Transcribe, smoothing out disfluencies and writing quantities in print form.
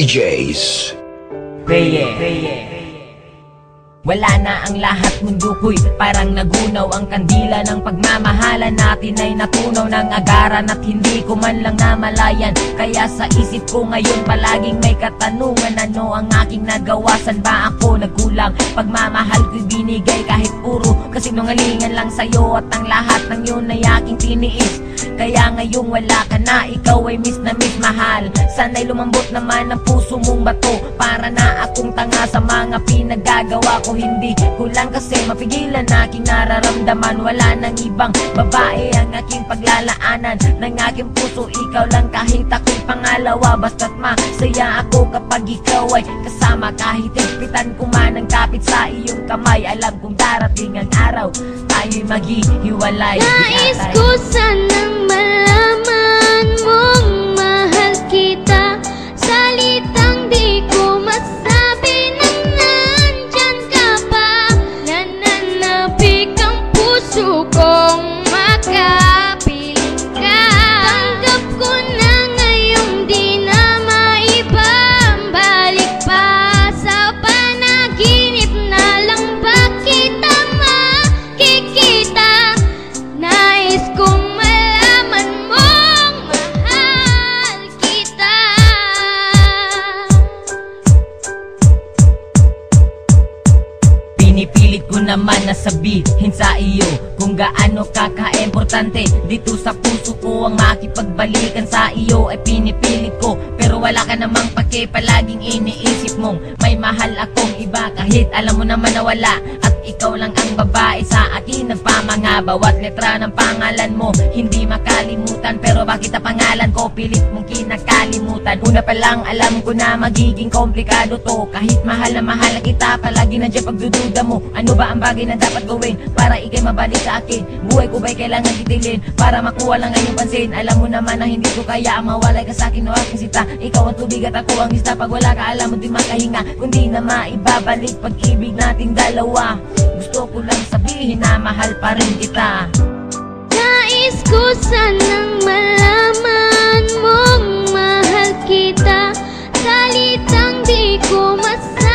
DJs. Wala na ang lahat, mundo ko'y parang nagunaw. Ang kandila ng pagmamahalan natin ay natunaw ng agaran at hindi ko man lang namalayan. Kaya sa isip ko ngayon palaging may katanungan, ano ang aking nagawa? San ba ako nagkulang? Pagmamahal ko'y binigay kahit puro kasinungalingan lang sa'yo, at ang lahat ng yun ay aking tiniis. Kaya ngayong wala ka na, ikaw ay miss na miss mahal. Sana'y lumambot naman ang puso mong bato. Para na akong tanga sa mga pinagagawa ko, hindi ko lang kasi mapigilan aking nararamdaman. Wala nang ibang babae ang aking paglalaanan ng aking puso, ikaw lang kahit ako'y pangalawa. Basta't masaya ako kapag ikaw ay kasama, kahit higpitan ko man ang kapit sa iyong kamay. Alam kong darating ang araw tayo'y maghihiwalay. Nais ko sanang malaman mong mahal kita, salitang di ko masabi nang nandyan ka pa. Nananabik ang puso kong makapiling ka. Tanggap ko na ngayong di na maibabalik pa. Sa panaginip na lang ba kita makikita? Nais kong malaman mong mahal kita. Pinipilit ko naman na sabihin sa iyo kung gaano kaka-importante dito sa puso ko. Ang makipagbalikan sa iyo ay pinipilit ko, pero wala ka namang pake. Palaging iniisip mong may mahal akong iba, kahit alam mo naman na wala. At ikaw lang ang babae sa akin nagpamanga. Bawat letra ng pangalan mo hindi makalimutan, pero bakit ang pangalan ko pilit mong kinakalimutan? Una pa lang alam ko na magiging komplikado to. Kahit mahal na kita, palagi nandiyan pagdududa mo. Ano ba ang bagay na dapat gawin para ikay mabalik sa akin? Buhay ko ba'y kailangan titilin para makuha lang ang iyong pansin? Alam mo naman na hindi ko kaya ang mawalay ka sa akin o aking sita. Ikaw ang tubig at ako ang isda. Pag wala ka alam mo di makahinga, kundi na maibabalik pag-ibig nating dalawa. Gusto ko lang sabihin na mahal pa rin kita. Nais ko sanang malaman mong mahal kita, salitang di ko masabi